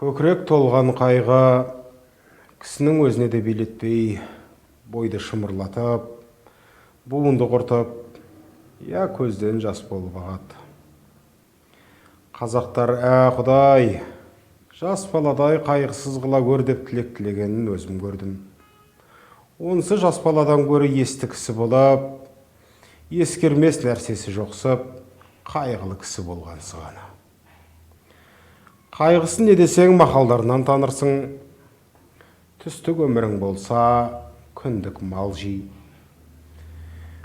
Көкірек толған қайғы кісінің өзіне де билетпей, бойды шымырлатып, буынды құртып, я көзден жас болып ағады. Қазақтар, Құдай, жас баладай қайғысыз қыла көр деп тілек тілегенін өзім көрдім. Онысы жас баладан гөрі есті кісі болып, ескермес нәрсесі жоқсып, қайғылы кісі болғансы ғана. Қайғысын не десең мақалдарынан танырсың, түстік өмірің болса, күндік мал жей.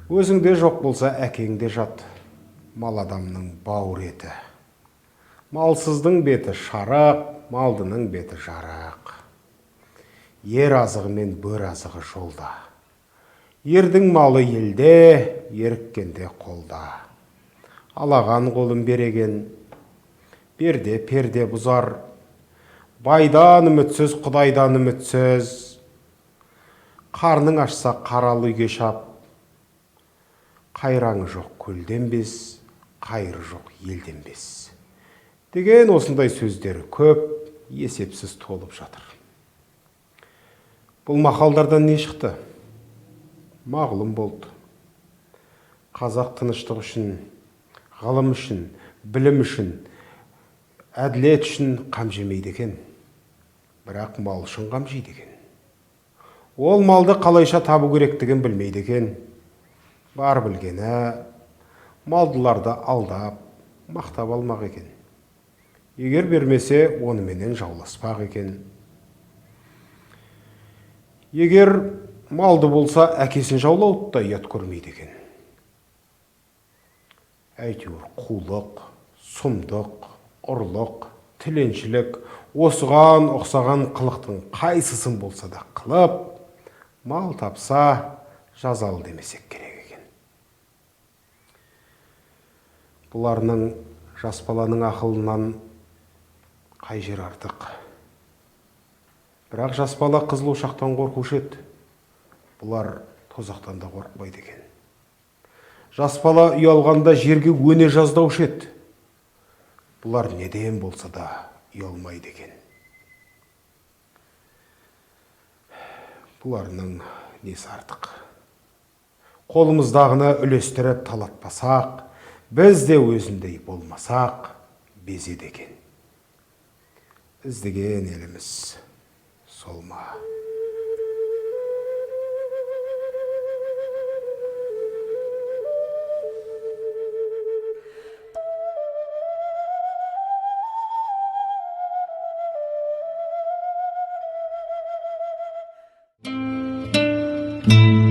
Өзіңде жоқ болса, әкеңде жат, мал адамның бауыр еті. Малсыздың беті шарақ, малдының беті жарақ. Ер азығы мен бөр азығы жолда. Ердің малы елде, еріккенде қолда. Алаған қолын береген, берде перде бұзар. Байдан үмітсіз, Құдайдан үмітсіз. Қарның ашса қаралы үйге шап. Қайраңы жоқ көлден без, қайыры жоқ елден без. Деген осындай сөздері көп, есепсіз толып жатыр. Бұл мақалдардан не шықты? Мағлұм болды. Қазақ тыныштық үшін, ғылым үшін, білім үшін, әділет үшін қам жемейді екен. Бірақ мал үшін қам жейді екен. Ол малды қалайша табу керектігін білмейді екен. Бар білгені, малдыларды алдап, мақтап алмақ екен. Егер бермесе, онымен жауласпақ екен. Егер малды болса, әкесін жаулауды да ұят көрмейді екен. Әйтеуір қулық, сұмдық, ұрлық, тіленшілік, осыған ұқсаған қылықтың қайсысын болса да қылып, мал тапса жазалы демесек керек екен. Бұларының жас баланың ақылынан қай жер артық? Бірақ жас бала қызыл ошақтан қорқушы еді. Бұлар тозақтан да қорқпайды екен. Жас бала ұялғанда жерге өне жаздаушы еді. Бұлар неден болса да ұялмайды екен. Бұларының несі артық? Қолымыздағыны үлестіріп талатпасақ, біз де өзіндей болмасақ, безеді екен. Іздеген еліміз сол ма? Thank you.